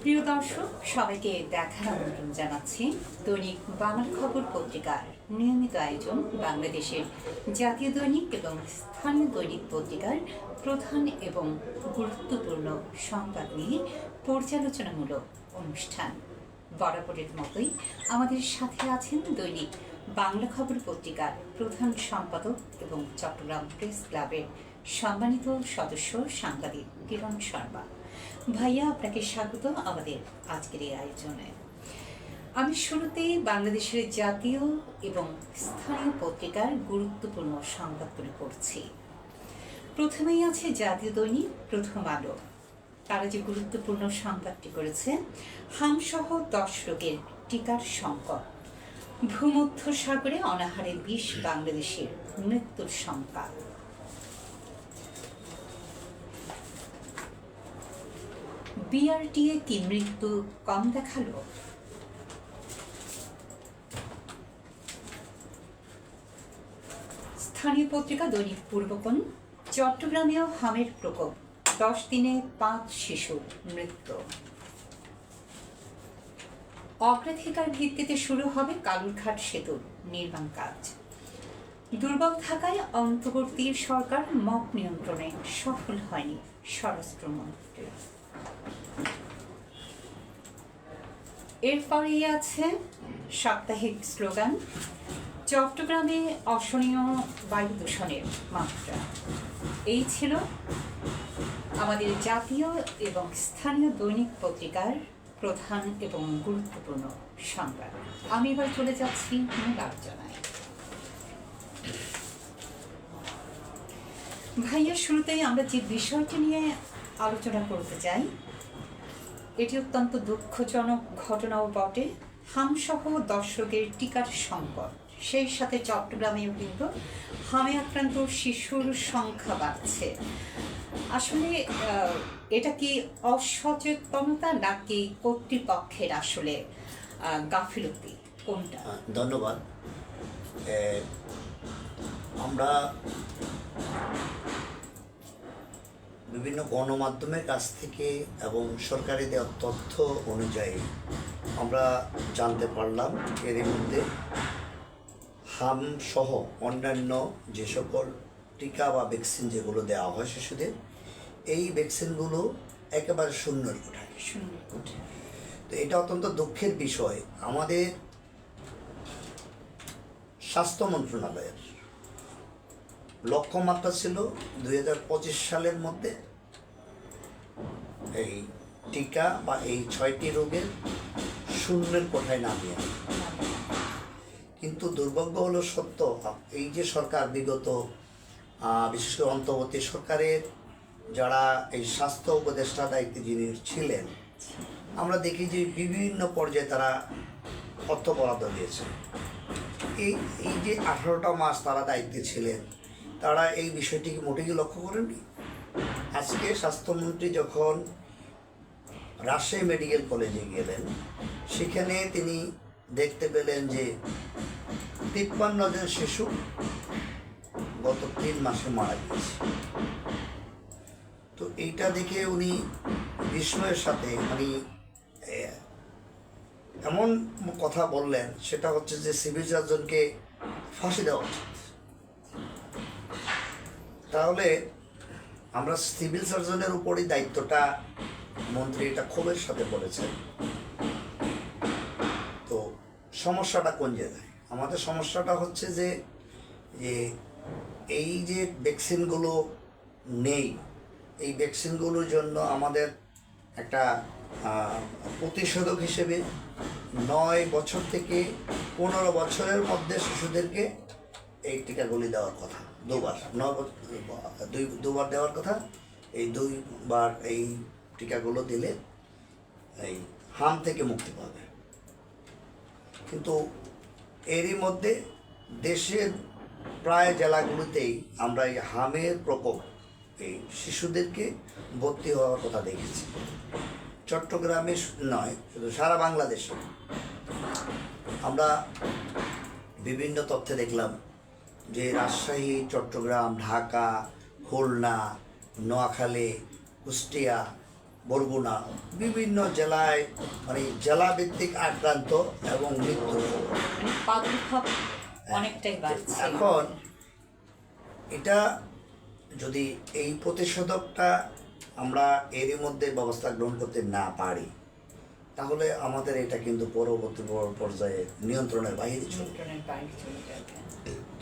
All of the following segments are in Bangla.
প্রিয় দর্শক, সবাইকে দেখার আমন্ত্রণ জানাচ্ছি দৈনিক বাংলা খবর পত্রিকার নিয়মিত আয়োজন বাংলাদেশের জাতীয় দৈনিক এবং স্থানীয় দৈনিক পত্রিকার প্রধান এবং গুরুত্বপূর্ণ সংবাদ নিয়ে পর্যালোচনামূলক অনুষ্ঠান। বরাবরের মতোই আমাদের সাথে আছেন দৈনিক বাংলা খবর পত্রিকার প্রধান সম্পাদক এবং চট্টগ্রাম প্রেস ক্লাবের সম্মানিত সদস্য সাংবাদিক কিরণ শর্মা। ভাইয়া, আপনাকে স্বাগত আমাদের আজকের এই আয়োজনে। আমি শুরুতেই বাংলাদেশের জাতীয় এবং স্থানীয় পত্রিকার গুরুত্বপূর্ণ সংবাদগুলো পড়ছি। প্রথমেই আছে জাতীয় দৈনিক প্রথম আলো। তারা যে গুরুত্বপূর্ণ সংবাদটি করেছে, হামসহ 10 রোগের টিকার সংকট, ভূমধ্য সাগরে অনাহারে 20 বাংলাদেশের মৃত্যুর সংখ্যা। বিআরটিএ কি মৃত্যু কম দেখালো? স্থানীয় পত্রিকা দৈনিক পূর্বকোণ, চট্টগ্রামেও হামের প্রকোপ, 10 দিনে 5 শিশুর মৃত্যু। অগ্রাধিকার ভিত্তিতে শুরু হবে কালুরঘাট সেতুর নির্মাণ কাজ। দুর্বল থাকায় অন্তর্বর্তী সরকার মব নিয়ন্ত্রণে সফল হয়নি স্বরাষ্ট্রমন্ত্রী। এরপরেই আছে সাপ্তাহিক স্লোগান, চট্টগ্রামে অসহনীয় বায়ু দূষণের মাত্রা। এই ছিল আমাদের জাতীয় এবং স্থানীয় দৈনিক পত্রিকার প্রধান এবং গুরুত্বপূর্ণ সংবাদ। আমি এবার চলে যাচ্ছি মূল আলোচনায়। ভাইয়া, শুরুতেই আমরা যে বিষয়টি নিয়ে আলোচনা করতে চাই, এটি অত্যন্ত দুঃখজনক ঘটনাও বটে। হামসহ 10 রোগের টিকার সংকট, সেই সাথে চট্টগ্রামেও কিন্তু হামে আক্রান্ত শিশুর সংখ্যা বাড়ছে। আসলে এটা কি অসচেতনতা নাকি কর্তৃপক্ষের আসলে গাফিলতি, কোনটা? ধন্যবাদ। আমরা বিভিন্ন গণমাধ্যমের কাছ থেকে এবং সরকারি দেওয়া তথ্য অনুযায়ী আমরা জানতে পারলাম এর মধ্যে হাম সহ অন্যান্য যে সকল টিকা বা ভ্যাকসিন যেগুলো দেওয়া হয় শিশুদের, এই ভ্যাকসিনগুলো একেবারে শূন্যের কোঠায়। তো এটা অত্যন্ত দুঃখের বিষয়। আমাদের স্বাস্থ্য মন্ত্রণালয়ের লক্ষ্যমাত্রা ছিল 2025 সালের মধ্যে এই টিকা বা এই 6টি রোগের শূন্যের কোঠায় নামিয়ে আনা। কিন্তু দুর্ভাগ্য হলো সত্য, এই যে সরকার বিগত বিশেষ করে অন্তর্বর্তী সরকারের যারা এই স্বাস্থ্য উপদেষ্টা দায়িত্বে যিনি ছিলেন, আমরা দেখি যে বিভিন্ন পর্যায়ে তারা অর্থ বরাদ্দ দিয়েছে। এই যে 18টা মাস তারা দায়িত্বে ছিলেন, তারা এই বিষয়টিকে মোটেই লক্ষ্য করেননি। আজকে স্বাস্থ্যমন্ত্রী যখন রাজশাহী মেডিকেল কলেজে গেলেন, সেখানে তিনি দেখতে পেলেন যে 53 জন শিশু গত 3 মাসে মারা গেছে। তো এইটা দেখে উনি বিস্ময়ের সাথে এমন কথা বললেন, সেটা হচ্ছে যে সিভিল সার্জনকে ফাঁসি দেওয়া উচিত। তাহলে আমরা সিভিল সার্জনের উপরই দায়িত্বটা মন্ত্রী এটা ক্ষোভের সাথে বলেছেন। তো সমস্যাটা কোন জায়গায়? আমাদের সমস্যাটা হচ্ছে যে এই যে ভ্যাকসিনগুলো নেই, এই ভ্যাকসিনগুলোর জন্য আমাদের একটা প্রতিষেধক হিসেবে 9 বছর থেকে 15 বছরের মধ্যে শিশুদেরকে এই টিকাগুলি দেওয়ার কথা, দুবার দেওয়ার কথা। এই 2বার এই টিকাগুলো দিলে এই হাম থেকে মুক্তি পাবে। কিন্তু এরই মধ্যে দেশের প্রায় জেলাগুলোতেই আমরা এই হামের প্রকোপ, এই শিশুদেরকে ভর্তি হওয়ার কথা দেখেছি। চট্টগ্রামে নয়, শুধু সারা বাংলাদেশে আমরা বিভিন্ন তথ্যে দেখলাম যে রাজশাহী, চট্টগ্রাম, ঢাকা, খুলনা, নোয়াখালী, কুষ্টিয়া বরগুনা বিভিন্ন জেলায় মানে জেলাভিত্তিক আক্রান্ত এবং মৃত্যু। মানে প্রাদুর্ভাব অনেকটাই বাড়ছে। এখন এটা যদি এই প্রতিষেধকটা আমরা এরই মধ্যে ব্যবস্থা গ্রহণ করতে না পারি, তাহলে আমাদের এটা কিন্তু পরবর্তী পর্যায়ে নিয়ন্ত্রণের বাইরে চলে যাবে। নিয়ন্ত্রণের বাইরে চলে যাবে।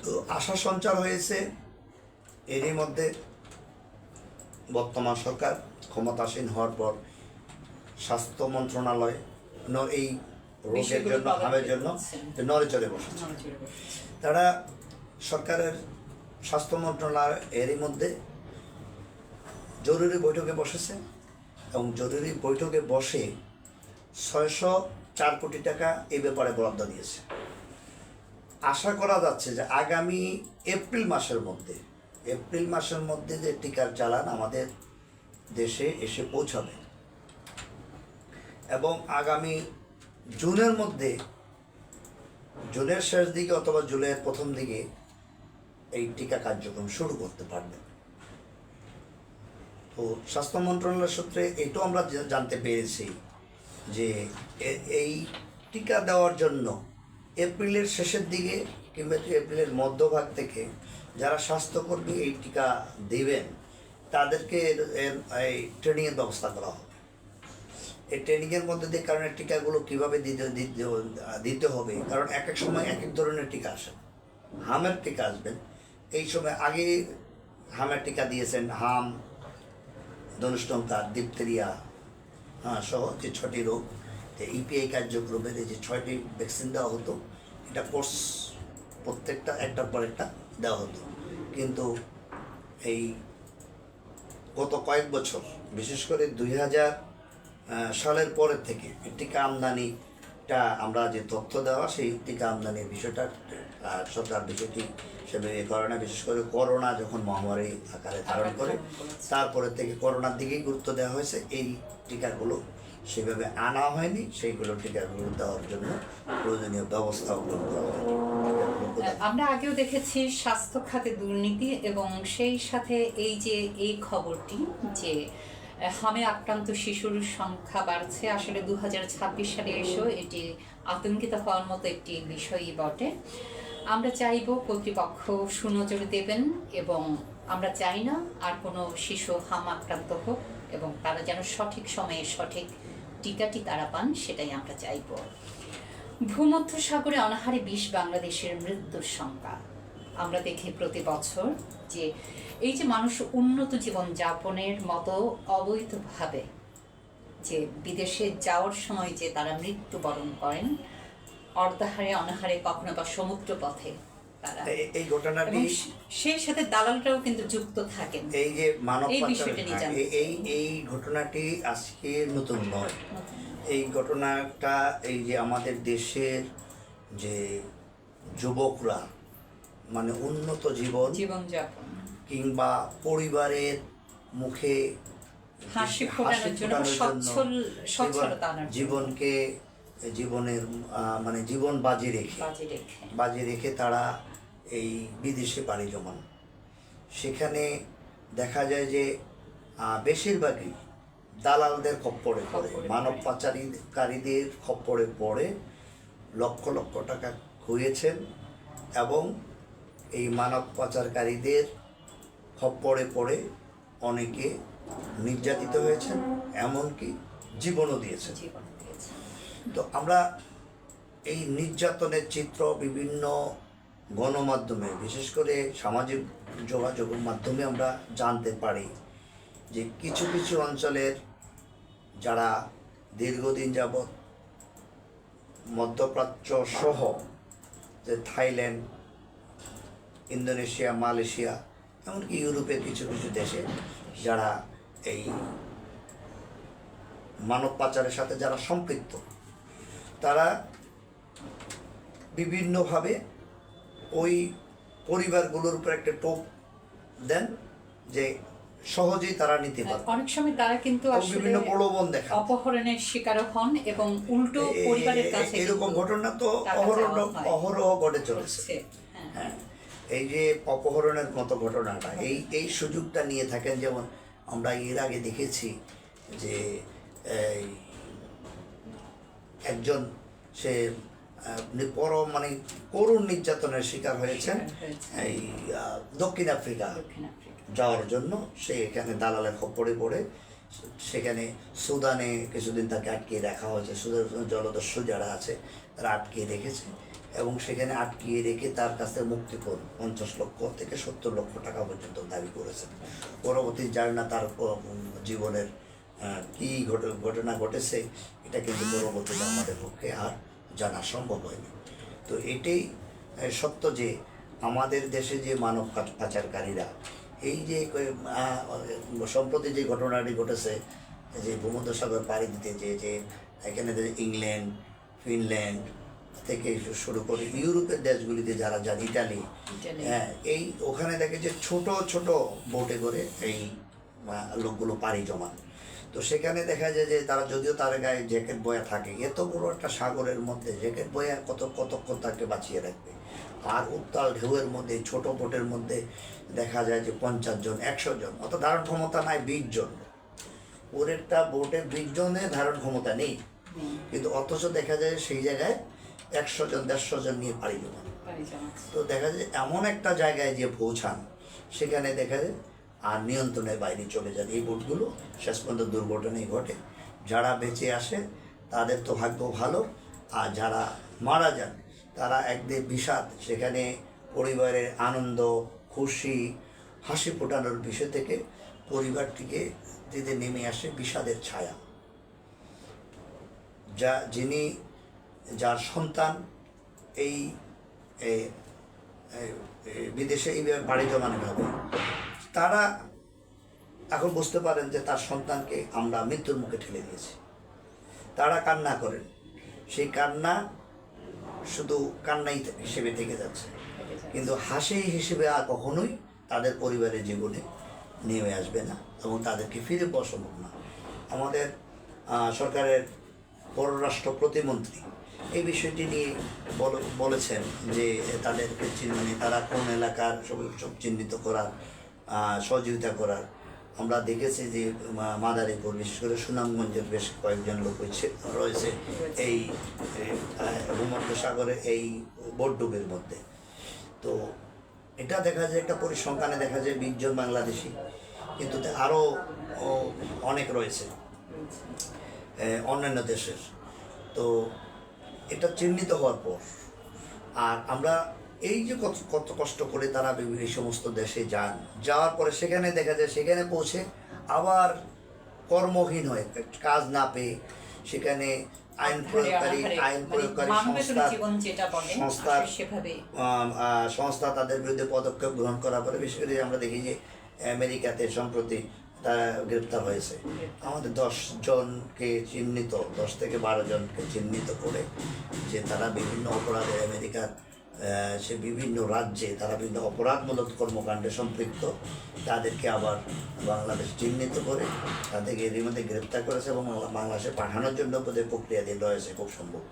তো আশা সঞ্চার হয়েছে এরই মধ্যে বর্তমান সরকার ক্ষমতাসীন হওয়ার পর স্বাস্থ্য মন্ত্রণালয় এই রোগের জন্য হামের জন্য নড়ে চড়ে বসেছে। তারা সরকারের স্বাস্থ্য মন্ত্রণালয় এরই মধ্যে জরুরি বৈঠকে বসেছে এবং জরুরি বৈঠকে বসে 604 কোটি টাকা এই ব্যাপারে বরাদ্দ দিয়েছে। আশা করা যাচ্ছে যে আগামী এপ্রিল মাসের মধ্যে যে টিকার চালান আমাদের দেশে এসে পৌঁছাবে এবং আগামী জুনের শেষ দিকে অথবা জুলাইয়ের প্রথম দিকে এই টিকা কার্যক্রম শুরু করতে পারবে। তো স্বাস্থ্য মন্ত্রণালয়ের সূত্রে এটাও আমরা জানতে পেরেছি যে এই টিকা দেওয়ার জন্য এপ্রিলের শেষের দিকে কিংবা এপ্রিলের মধ্যভাগ থেকে যারা স্বাস্থ্যকর্মী এই টিকা দেবেন তাদেরকে এই ট্রেনিংয়ের ব্যবস্থা করা হবে। এই ট্রেনিংয়ের মধ্যে দিয়ে কারণ এই টিকাগুলো কীভাবে দিতে হবে, কারণ এক এক সময় এক এক ধরনের টিকা আসে। হামের টিকা আসবেন, এই সময় আগে হামের টিকা দিয়েছেন হাম, ধনুষ্টঙ্কার, ডিপথেরিয়া সহ যে 6টি রোগ, ইপিআই কার্যক্রমের যে 6টি ভ্যাকসিন দেওয়া হতো, এটা কোর্স প্রত্যেকটা একটার পর একটা দেওয়া হতো। কিন্তু এই গত কয়েক বছর বিশেষ করে 2000 সালের পরের থেকে টিকা আমদানিটা আমরা যে তথ্য দেওয়া সেই টিকা আমদানির বিষয়টা সরকার বিষয়টি সেভাবে করে না। বিশেষ করে করোনা যখন মহামারী আকারে ধারণ করে তারপরে থেকে করোনার দিকেই গুরুত্ব দেওয়া হয়েছে, এই টিকাগুলো সেভাবে আনা হয়নি। সেইগুলো টিকাগুলো দেওয়ার জন্য প্রয়োজনীয় ব্যবস্থা গ্রহণ করা হয়নি। আমরা আগেও দেখেছি স্বাস্থ্য খাতে দুর্নীতি এবং সেই সাথে এই খবরটি যে হামে আক্রান্ত শিশুর সংখ্যা বাড়ছে। আসলে 2026 সালে এসেও এটি আতঙ্কিত হওয়ার মতো একটি বিষয়ই বটে। আমরা চাইব কর্তৃপক্ষ সুনজরে দেবেন এবং আমরা চাই না আর কোনো শিশু হাম আক্রান্ত হোক এবং তারা যেন সঠিক সময়ে সঠিক টিকাটি তারা পান, সেটাই আমরা চাইব। ভূমধ্য সাগরে অনাহারে 20 বাংলাদেশের মৃত্যুর সংখ্যা আমরা দেখি প্রতি বছর যে এই যে মানুষ উন্নত জীবন যাপনের মতো অবৈধভাবে যে বিদেশে যাওয়ার সময় যে তারা মৃত্যুবরণ করেন অর্ধাহারে অনাহারে, কখনো বা সমুদ্র পথে তারা, এই ঘটনাটি সেই সাথে দালালরাও কিন্তু যুক্ত থাকেন। এই যে মানব পাচার, এই ঘটনাটি আজকে নতুন নয়। এই ঘটনাটা এই যে আমাদের দেশের যে যুবকরা মানে উন্নত জীবনযাপন কিংবা পরিবারের মুখে হাসি ফোটানোর জন্য জীবনের মানে জীবন বাজি রেখে তারা এই বিদেশে পাড়ি জমান। সেখানে দেখা যায় যে বেশিরভাগই দালালদের খপ্পরে পড়ে, মানব পাচারকারীদের খপ্পরে পড়ে লক্ষ লক্ষ টাকা খুইয়েছেন এবং এই মানব পাচারকারীদের খপ্পরে পড়ে অনেকে নির্যাতিত হয়েছেন, এমনকি জীবনও দিয়েছেন। তো আমরা এই নির্যাতনের চিত্র বিভিন্ন গণমাধ্যমে, বিশেষ করে সামাজিক যোগাযোগের মাধ্যমে আমরা জানতে পারি যে কিছু কিছু অঞ্চলের যারা দীর্ঘদিন যাবৎ মধ্যপ্রাচ্য সহ যে থাইল্যান্ড, ইন্দোনেশিয়া, মালয়েশিয়া, এমনকি ইউরোপের কিছু কিছু দেশে যারা এই মানব পাচারের সাথে যারা সম্পৃক্ত, তারা বিভিন্নভাবে ওই পরিবারগুলোর উপর একটা টোপ দেন যে সহজেই তারা নিতে পারে। অনেক সময় তারা কিন্তু বিভিন্ন প্রলোভন দেখান, অপহরণের শিকার হন এবং উল্টো পরিবারের কাছে এরকম ঘটনা তো অহরহ ঘটে চলেছে। হ্যাঁ, এই যে অপহরণের মতো ঘটনাটা এই সুযোগটা নিয়ে থাকেন। যেমন আমরা এর আগে দেখেছি যে এই একজন সে পরম মানে করুণ নির্যাতনের শিকার হয়েছেন এই দক্ষিণ আফ্রিকা যাওয়ার জন্য। সে এখানে দালালের খপ্পরে পড়ে সেখানে সুদানে কিছুদিন তাকে আটকিয়ে রাখা হয়েছে। সুদান জলদস্যু যারা আছে তারা আটকিয়ে রেখেছে এবং সেখানে আটকিয়ে রেখে তার কাছে মুক্তিপণ 50 লক্ষ থেকে 70 লক্ষ টাকা পর্যন্ত দাবি করেছেন। পরবর্তী জানি না তার জীবনের কী ঘটনা ঘটেছে, এটা কিন্তু পরবর্তীতে আমাদের পক্ষে আর জানা সম্ভব হয়নি। তো এটাই সত্য যে আমাদের দেশে যে মানব পাচারকারীরা এই যে সম্প্রতি যে ঘটনাটি ঘটেছে, যে ভূমধ্যসাগর পাড়ি দিতে যে এখানে ইংল্যান্ড, ফিনল্যান্ড থেকে শুরু করে ইউরোপের দেশগুলিতে যারা যান, ইটালি, হ্যাঁ, এই ওখানে দেখে যে ছোট ছোট বোটে করে এই লোকগুলো পাড়ি জমান। তো সেখানে দেখা যায় যে তারা যদিও তার গায়ে জ্যাকেট বয়া থাকে, এত বড় একটা সাগরের মধ্যে জ্যাকেট বয়া কতক্ষণ তাকে বাঁচিয়ে রাখবে। আর উত্তাল ঢেউয়ের মধ্যে ছোট বোটের মধ্যে দেখা যায় যে 50 জন 100 জন, অত ধারণ ক্ষমতা নাই 20 জন। ওর একটা বোটে 20 জনের ধারণ ক্ষমতা নেই, কিন্তু অথচ দেখা যায় সেই জায়গায় 100 জন 150 জন নিয়ে পাড়ি জমান। তো দেখা যায় এমন একটা জায়গায় যে পৌঁছান, সেখানে দেখা যায় আর নিয়ন্ত্রণের বাইরে চলে যান এই বোটগুলো। শেষ পর্যন্ত দুর্ঘটনাই ঘটে। যারা বেঁচে আসে তাদের তো ভাগ্য ভালো, আর যারা মারা যান তারা একদিন বিষাদ, সেখানে পরিবারের আনন্দ, খুশি, হাসি ফোটানোর বিষয় থেকে পরিবারটিকে দিতে নেমে আসে বিষাদের ছায়া। যার সন্তান এই বিদেশে এইভাবে বাড়ি জমানো হবে, তারা এখন বুঝতে পারেন যে তার সন্তানকে আমরা মৃত্যুর মুখে ঠেলে দিয়েছি। তারা কান্না করেন, সেই কান্না শুধু কান্নাই হিসেবে থেকে যাচ্ছে, কিন্তু হাসি হিসেবে আর কখনোই তাদের পরিবারের জীবনে নেমে আসবে না এবং তাদেরকে ফিরে পাওয়া সম্ভব না। আমাদের সরকারের পররাষ্ট্র প্রতিমন্ত্রী এই বিষয়টি নিয়ে বলেছেন যে তাদেরকে তারা কোন এলাকার সব চিহ্নিত করার সহযোগিতা করার। আমরা দেখেছি যে মাদারীপুর, বিশেষ করে সুনামগঞ্জের বেশ কয়েকজন লোক রয়েছে এই ভূমধ্যসাগরে এই বোটডুবের মধ্যে। তো এটা দেখা যায় একটা পরিসংখ্যানে দেখা যায় 20 জন বাংলাদেশি, কিন্তু আরও অনেক রয়েছে অন্যান্য দেশের। তো এটা চিহ্নিত হওয়ার পর আর আমরা এই যে কত কষ্ট করে তারা এই সমস্ত দেশে যাওয়ার পরে সেখানে দেখা যায় সেখানে পৌঁছে আবার কর্মহীন হয়ে, কাজ না পেয়ে সেখানে আইন প্রয়োগকারী সংস্থা তাদের বিরুদ্ধে পদক্ষেপ গ্রহণ করার পরে, বিশেষ করে আমরা দেখি যে আমেরিকাতে সম্প্রতি তারা গ্রেপ্তার হয়েছে। আমাদের 10 জনকে চিহ্নিত, 10 থেকে 12 জনকে চিহ্নিত করে যে তারা বিভিন্ন অপরাধে আমেরিকার সে বিভিন্ন রাজ্যে তারা বিভিন্ন অপরাধমূলক কর্মকাণ্ডে সম্পৃক্ত, তাদেরকে আবার বাংলাদেশ চিহ্নিত করে তাদেরকে এর মধ্যে গ্রেপ্তার করেছে এবং বাংলাদেশে পাঠানোর জন্য প্রক্রিয়াধীন রয়েছে খুব সম্ভব।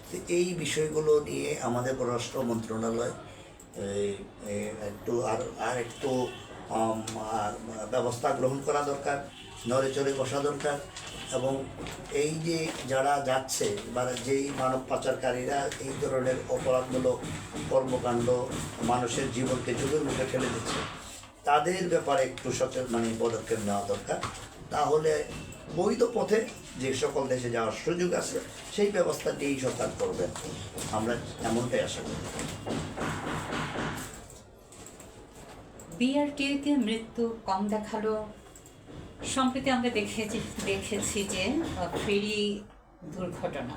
তো এই বিষয়গুলো নিয়ে আমাদের পররাষ্ট্র মন্ত্রণালয় একটু একটু ব্যবস্থা গ্রহণ করা দরকার, নড়ে চড়ে বসা দরকার। এবং এই যে যারা যাচ্ছে বা যেই মানব পাচারকারীরা এই ধরনের অপরাধমূলক কর্মকাণ্ড মানুষের জীবনকে ঝুঁকির মুখে ঠেলে দিচ্ছে, তাদের ব্যাপারে একটু পদক্ষেপ নেওয়া দরকার। তাহলে বৈধ পথে যে সকল দেশে যাওয়ার সুযোগ আছে সেই ব্যবস্থাটি এই সরকার করবেন, আমরা এমনটাই আশা করি। বিআরটিএতে মৃত্যু কম দেখালো। সম্প্রতি আমরা দেখেছি যে ফেরি দুর্ঘটনা,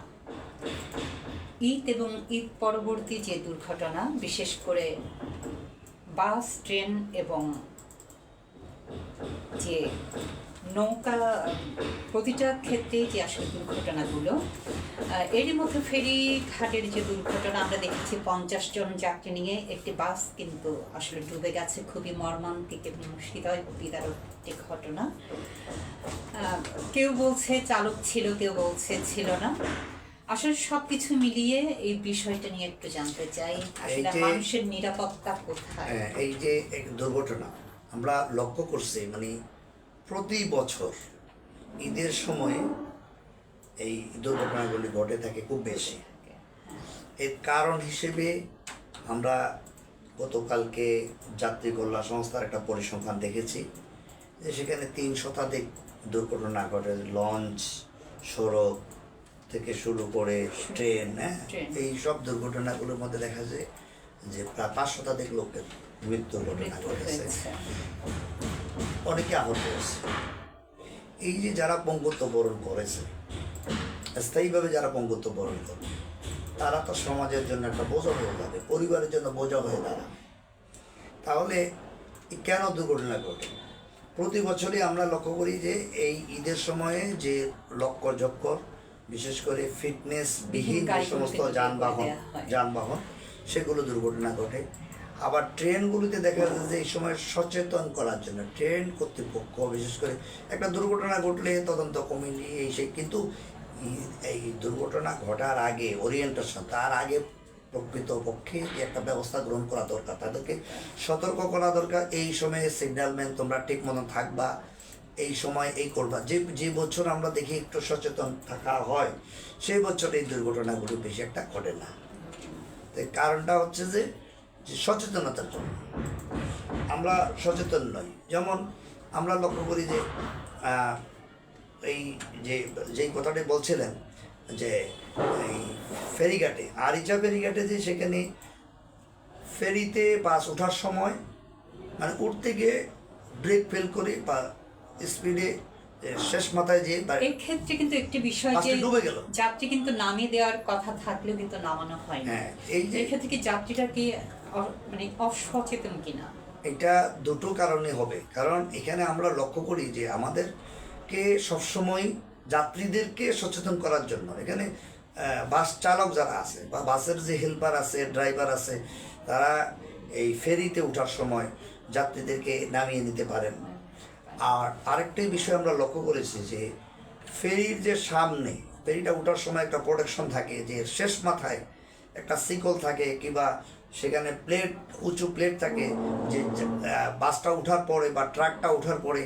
ঈদ এবং ঈদ পরবর্তী যে দুর্ঘটনা, বিশেষ করে বাস, ট্রেন এবং যে নৌকা, প্রতিটা ক্ষেত্রে যে আসলে দুর্ঘটনাগুলো, এরই মধ্যে ফেরি ঘাটের যে দুর্ঘটনা আমরা দেখেছি, 50 জন যাত্রী নিয়ে একটি বাস কিন্তু আসলে ডুবে গেছে। খুবই মর্মান্তিক এবং হৃদয় বিদারক একটি ঘটনা। কেউ বলছে চালক ছিল, কেউ বলছে ছিল না। আসলে সবকিছু মিলিয়ে এই বিষয়টা নিয়ে একটু জানতে চাই, আসলে মানুষের নিরাপত্তা কোথায়। এই যে এক দুর্ঘটনা আমরা লক্ষ্য করছি, প্রতি বছর ঈদের সময়ে এই দুর্ঘটনাগুলি ঘটে থাকে খুব বেশি। এর কারণ হিসেবে আমরা গতকালকে যাত্রী কল্যাণ সংস্থার একটা পরিসংখ্যান দেখেছি যে সেখানে 3 শতাধিক দুর্ঘটনা ঘটে, লঞ্চ, সড়ক থেকে শুরু করে ট্রেন, ট্রেন। এই সব দুর্ঘটনাগুলোর মধ্যে দেখা যায় যে প্রায় 5 শতাধিক লোকের মৃত্যুর ঘটনা ঘটেছে, অনেকে আহত হয়েছে। এই যে যারা পঙ্গুত্ব বরণ করেছে, স্থায়ীভাবে যারা পঙ্গুত্ব বরণ করে, তারা তো সমাজের জন্য একটা বোঝা হয়ে যাবে, পরিবারের জন্য বোঝা হয়ে দাঁড়াবে। তাহলে কেন দুর্ঘটনা ঘটে? প্রতি বছরই আমরা লক্ষ্য করি যে এই ঈদের সময়ে যে লক্কর বিশেষ করে ফিটনেস বিহীন যে সমস্ত যানবাহন সেগুলো দুর্ঘটনা ঘটে। আবার ট্রেনগুলিতে দেখা যায় যে এই সময় সচেতন করার জন্য ট্রেন কর্তৃপক্ষ বিশেষ করে একটা দুর্ঘটনা ঘটলে তদন্ত কমিটি এই সেই, কিন্তু এই দুর্ঘটনা ঘটার আগে ওরিয়েন্টেশন, তার আগে প্রকৃতপক্ষে যে একটা ব্যবস্থা গ্রহণ করা দরকার, তাদেরকে সতর্ক করা দরকার। এই সময়ে সিগন্যালম্যান তোমরা ঠিক মতন থাকবা, এই সময় এই করবা। যে বছর আমরা দেখি একটু সচেতন থাকা হয় সেই বছর এই দুর্ঘটনাগুলি বেশি একটা ঘটে না। কারণটা হচ্ছে যে সচেতনতার জন্য আমরা সচেতন নই। যেমন আমরা লক্ষ্য করি যে এই যেই কথাটি বলছিলেন যে এই ফেরিঘাটে, আরিচা ফেরিঘাটে, যে সেখানে ফেরিতে বাস ওঠার সময় মানে উঠতে গিয়ে ব্রেক ফেল করে বা স্পিডে শেষ মাথায় যে এই ক্ষেত্রে কিন্তু একটি বিষয় যে ডুবে গেল, যাত্রী কিন্তু নামিয়ে দেওয়ার কথা থাকলেও কিন্তু নামানো হয় না। এই ক্ষেত্রে কি যাত্রীটা কি মানে অসচেতন কিনা? এটা দুটো কারণে হবে। কারণ এখানে আমরা লক্ষ্য করি যে আমাদেরকে সবসময় যাত্রীদেরকে সচেতন করার জন্য এখানে বাস চালক যারা আছে বা বাসের যে হেল্পার আছে, ড্রাইভার আছে, তারা এই ফেরিতে ওঠার সময় যাত্রীদেরকে নামিয়ে নিতে পারেন। আর আরেকটাই বিষয় আমরা লক্ষ্য করেছি যে ফেরির যে সামনে, ফেরিটা ওঠার সময় একটা প্রোটেকশন থাকে, যে শেষ মাথায় একটা শিকল থাকে কিংবা সেখানে প্লেট, উঁচু প্লেট থাকে, যে বাসটা ওঠার পরে বা ট্রাকটা ওঠার পরে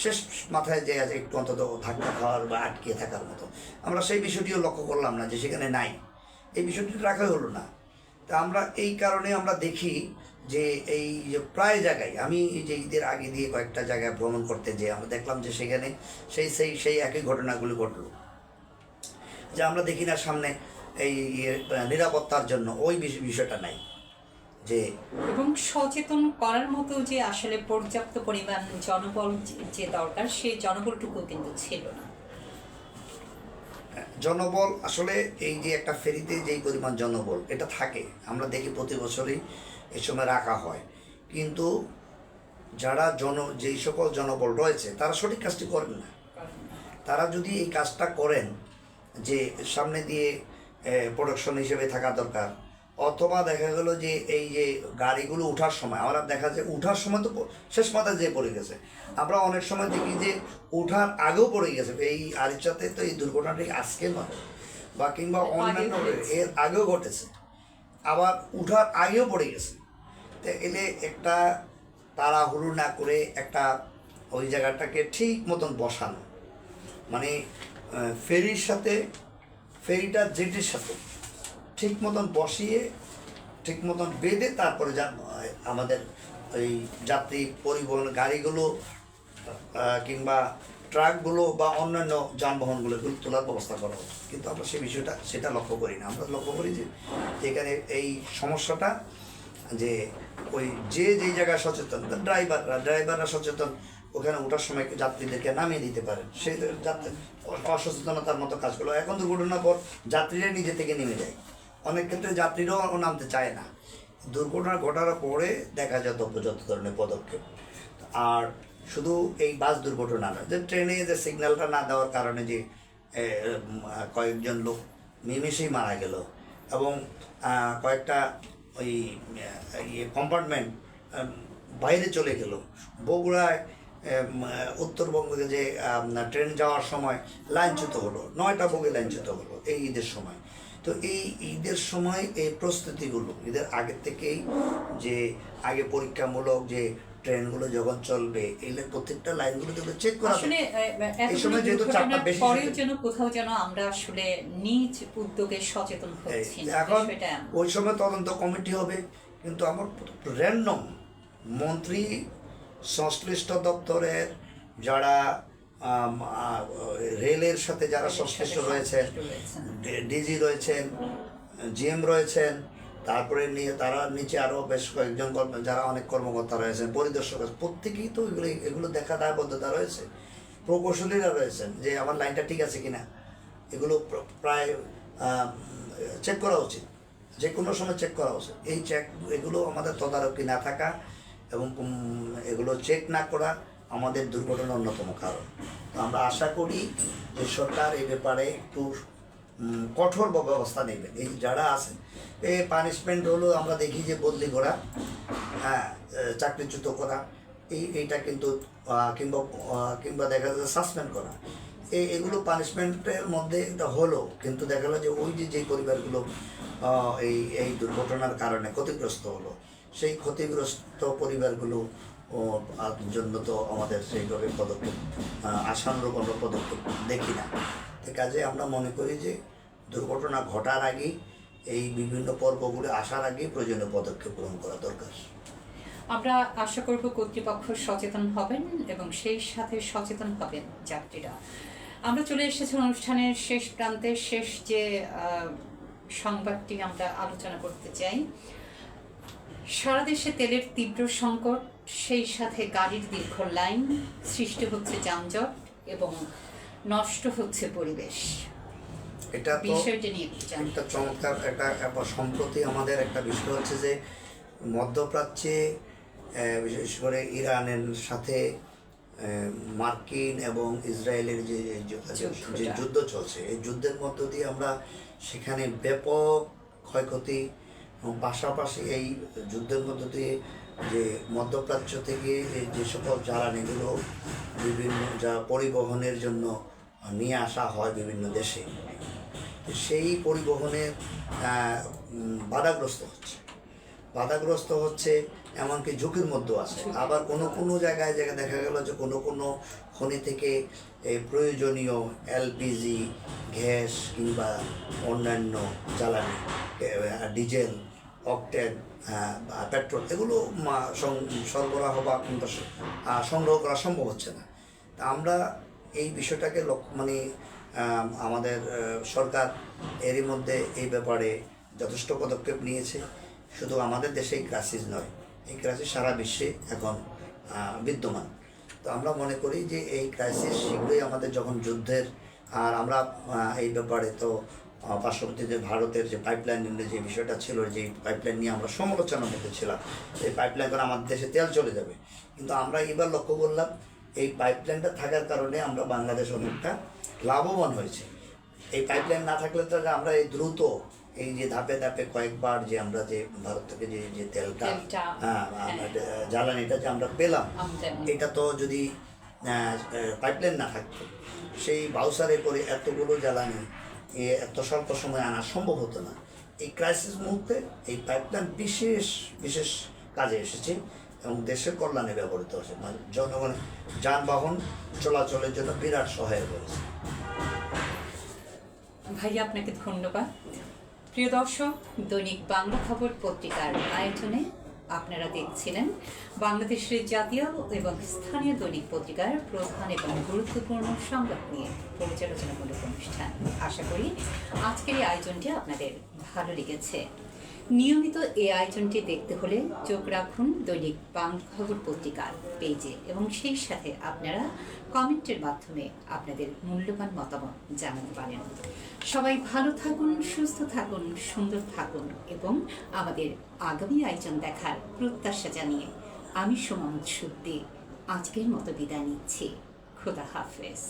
শেষ মাথায় যে আছে একটু অন্তত ধাক্কা খাওয়ার বা আটকে থাকার মতো। আমরা সেই বিষয়টিও লক্ষ্য করলাম না যে সেখানে নাই, এই বিষয়টি রাখাই হলো না। তা আমরা এই কারণে আমরা দেখি যে এই যে প্রায় জায়গায়, আমি এই যে ঈদের আগে দিয়ে কয়েকটা জায়গায় ভ্রমণ করতে যেয়ে আমরা দেখলাম যে সেখানে সেই একই ঘটনাগুলি ঘটলো, যে আমরা দেখি না সামনে এই নিরাপত্তার জন্য ওই বিষয়টা নাই। যে এবং সচেতন করার মতো যে আসলে পর্যাপ্ত পরিমাণ জনবল যে দরকার, সেই জনবলটুকু কিন্তু ছিল না। জনবল আসলে এই যে একটা ফেরিতে যেই পরিমাণ জনবল এটা থাকে, আমরা দেখি প্রতি বছরই এই সময় রাখা হয়, কিন্তু যারা যেই সকল জনবল রয়েছে তারা সঠিক কাজটি করেন না। তারা যদি এই কাজটা করেন যে সামনে দিয়ে প্রোডাকশন হিসেবে থাকা দরকার, অথবা দেখা গেল যে এই যে গাড়িগুলো ওঠার সময় আমরা দেখা যায় ওঠার সময় তো শেষ মাথায় যেয়ে পড়ে গেছে, আমরা অনেক সময় দেখি যে ওঠার আগেও পড়ে গেছে। এই আরিচাতে তো এই দুর্ঘটনাটি আজকে নয় বা কিংবা অন্যান্য এর আগেও ঘটেছে, আবার উঠার আগেও পড়ে গেছে। তো এলে একটা তাড়াহুড়ো না করে একটা ওই জায়গাটাকে ঠিক মতন বসানো, মানে ফেরির সাথে ফেরিটা জেটির সাথে ঠিক মতন বসিয়ে ঠিক মতন বেঁধে তারপরে আমাদের ওই যাত্রী পরিবহন গাড়িগুলো কিংবা ট্রাকগুলো বা অন্যান্য যানবাহনগুলো তোলার ব্যবস্থা করা হয়। কিন্তু আমরা সেই বিষয়টা সেটা লক্ষ্য করি না। আমরা লক্ষ্য করি যে এখানে এই সমস্যাটা যে ওই যেই জায়গায় সচেতন, ড্রাইভাররা সচেতন, ওখানে ওঠার সময় যাত্রীদেরকে নামিয়ে দিতে পারেন। সেই যাত্রী অসচেতনতার মতো কাজগুলো এখন দুর্ঘটনার পর যাত্রীরা নিজে থেকে নেমে যায়, অনেক ক্ষেত্রে যাত্রীরাও নামতে চায় না। দুর্ঘটনা ঘটার পরে দেখা যায় যত ধরনের পদক্ষেপ। আর শুধু এই বাস দুর্ঘটনা নয়, যে ট্রেনে যে সিগন্যালটা না দেওয়ার কারণে যে কয়েকজন লোক নিমেষেই মারা গেল এবং কয়েকটা ওই কম্পার্টমেন্ট বাইরে চলে গেল। বগুড়ায় উত্তরবঙ্গে যে ট্রেন যাওয়ার সময় লাইনচ্যুত হলো, 9টা বগি লাইনচ্যুত হলো এই ঈদের সময়। তো এই ঈদের সময় এই প্রস্তুতিগুলো ঈদের আগের থেকেই, যে আগে পরীক্ষামূলক যে ট্রেনগুলো যখন চলবে এই প্রত্যেকটা লাইনগুলো দেখবে চেক করা আসলে এই সময় যেহেতু চাপটা বেশি পরেও যেন কোথাও যেন আমরা আসলে নিজ উদ্যোগে সচেতন হচ্ছি না, এখন বিষয়টা এমন। ওই সময় তদন্ত কমিটি হবে, কিন্তু আমার র্যান্ডম মন্ত্রী, সংশ্লিষ্ট দপ্তরের যারা রেলের সাথে যারা সংশ্লিষ্ট রয়েছেন, ডিজি রয়েছেন, জিএম রয়েছেন, তারপরে তারা নিচে আরও বেশ কয়েকজন যারা অনেক কর্মকর্তা রয়েছেন, পরিদর্শক আছে, প্রত্যেকেই তো এগুলো দেখা দায়বদ্ধতা রয়েছে। প্রকৌশলীরা রয়েছেন যে আমার লাইনটা ঠিক আছে কিনা, এগুলো প্রায় চেক করা উচিত, যে কোনো সময় চেক করা উচিত। এই এগুলো আমাদের তদারকি না থাকা এবং এগুলো চেক না করা আমাদের দুর্ঘটনার অন্যতম কারণ। তো আমরা আশা করি যে সরকার এই ব্যাপারে একটু কঠোর ব্যবস্থা নেবেন। এই যারা আছেন এই পানিশমেন্ট হলো আমরা দেখি যে বদলি করা, হ্যাঁ, চাকরিচ্যুত করা, এইটা কিন্তু কিংবা দেখা যাচ্ছে সাসপেন্ড করা, এগুলো পানিশমেন্টের মধ্যে এটা হলো, কিন্তু দেখা গেলো যে ওই যে পরিবারগুলো এই দুর্ঘটনার কারণে ক্ষতিগ্রস্ত হলো, সেই ক্ষতিগ্রস্ত পরিবারগুলো জন্য তো আমাদের সেইভাবে পদক্ষেপ আশানুরূপ আমরা পদক্ষেপ দেখি না। কাজে আমরা মনে করি যে দুর্ঘটনা ঘটার আগেই এই বিভিন্ন পর্বগুলো আসার আগেই প্রয়োজনীয় পদক্ষেপ গ্রহণ করা দরকার। আমরা আশা করব কর্তৃপক্ষ সচেতন হবেন এবং সেই সাথে সচেতন হবেন যাত্রীরা। আমরা চলে এসেছি অনুষ্ঠানের শেষ প্রান্তে, শেষ যে সংবাদটি আমরা আলোচনা করতে চাই। সারা দেশে তেলের তীব্র সংকট, সেই সাথে গাড়ির দীর্ঘ লাইন, সৃষ্টি হচ্ছে যানজট এবং নষ্ট হচ্ছে পরিবেশ। এটা বিষয়টি নিয়ে একটা চমৎকার একটা সম্প্রতি আমাদের একটা বিষয় হচ্ছে যে মধ্যপ্রাচ্যে বিশেষ করে ইরানের সাথে মার্কিন এবং ইসরায়েলের যে যুদ্ধ চলছে, এই যুদ্ধের মধ্য দিয়ে আমরা সেখানে ব্যাপক ক্ষয়ক্ষতি এবং পাশাপাশি এই যুদ্ধের মধ্য দিয়ে যে মধ্যপ্রাচ্য থেকে যে সকল জ্বালানিগুলো বিভিন্ন যা পরিবহনের জন্য নিয়ে আসা হয় বিভিন্ন দেশে, সেই পরিবহনের বাধাগ্রস্ত হচ্ছে, এমনকি ঝুঁকির মধ্যেও আছে। আবার কোনো জায়গায় দেখা গেল যে কোনো খনি থেকে প্রয়োজনীয় এলপিজি, গ্যাস কিংবা অন্যান্য জ্বালানি, ডিজেল, অকটেন, পেট্রোল, এগুলো সরবরাহ বা কিংবা সংগ্রহ করা সম্ভব হচ্ছে না। তা আমরা এই বিষয়টাকে আমাদের সরকার এরই মধ্যে এই ব্যাপারে যথেষ্ট পদক্ষেপ নিয়েছে। শুধু আমাদের দেশে এই ক্রাইসিস নয়, এই ক্রাইসিস সারা বিশ্বে এখন বিদ্যমান। তো আমরা মনে করি যে এই ক্রাইসিস শীঘ্রই আমাদের যখন যুদ্ধের, আর আমরা এই ব্যাপারে তো পার্শ্ববর্তী যে ভারতের যে পাইপলাইন যে বিষয়টা ছিল, যে পাইপলাইন নিয়ে আমরা সমালোচনার মধ্যে ছিলাম, এই পাইপলাইন করে আমাদের দেশে তেল চলে যাবে, কিন্তু আমরা এবার লক্ষ্য করলাম এই পাইপলাইনটা থাকার কারণে আমরা বাংলাদেশ অনেকটা লাভবান হয়েছে। এই পাইপলাইন না থাকলে তো আমরা এই দ্রুত এই যে ধাপে ধাপে কয়েকবার যে আমরা যে ভারত থেকে যে তেলটা জ্বালানিটা যে আমরা পেলাম, এটা তো যদি পাইপলাইন না থাকতো, সেই বাউসারে করে এতগুলো জ্বালানি এত স্বল্প সময় আনা সম্ভব হতো না। এই ক্রাইসিস মুহূর্তে এই পাইপলাইন বিশেষ কাজে এসেছে এবং দেশের কল্যাণে ব্যবহৃত হয়েছে, জনগণের যানবাহন চলাচলের জন্য বিরাট সহায়ক হয়েছে। ভাইয়া, আপনাকে ধন্যবাদ। প্রিয় দর্শক, দৈনিক বাংলা খবর পত্রিকার আয়োজনে আপনারা দেখছিলেন বাংলাদেশের জাতীয় এবং স্থানীয় দৈনিক পত্রিকার প্রধান এবং গুরুত্বপূর্ণ সংবাদ নিয়ে পর্যালোচনামূলক অনুষ্ঠান। আশা করি আজকের এই আয়োজনটি আপনাদের ভালো লেগেছে। নিয়মিত এই আয়োজনটি দেখতে হলে চোখ রাখুন দৈনিক বাংলা খবর পত্রিকার পেজে এবং সেই সাথে আপনারা কমেন্টের মাধ্যমে আপনাদের মূল্যবান মতামত জানাতে পারেন। সবাই ভালো থাকুন, সুস্থ থাকুন, সুন্দর থাকুন এবং আমাদের আগামী আয়োজন দেখার প্রত্যাশা জানিয়ে আমি সুমন সুদ্দি আজকের মতো বিদায় নিচ্ছি। খোদা হাফেজ।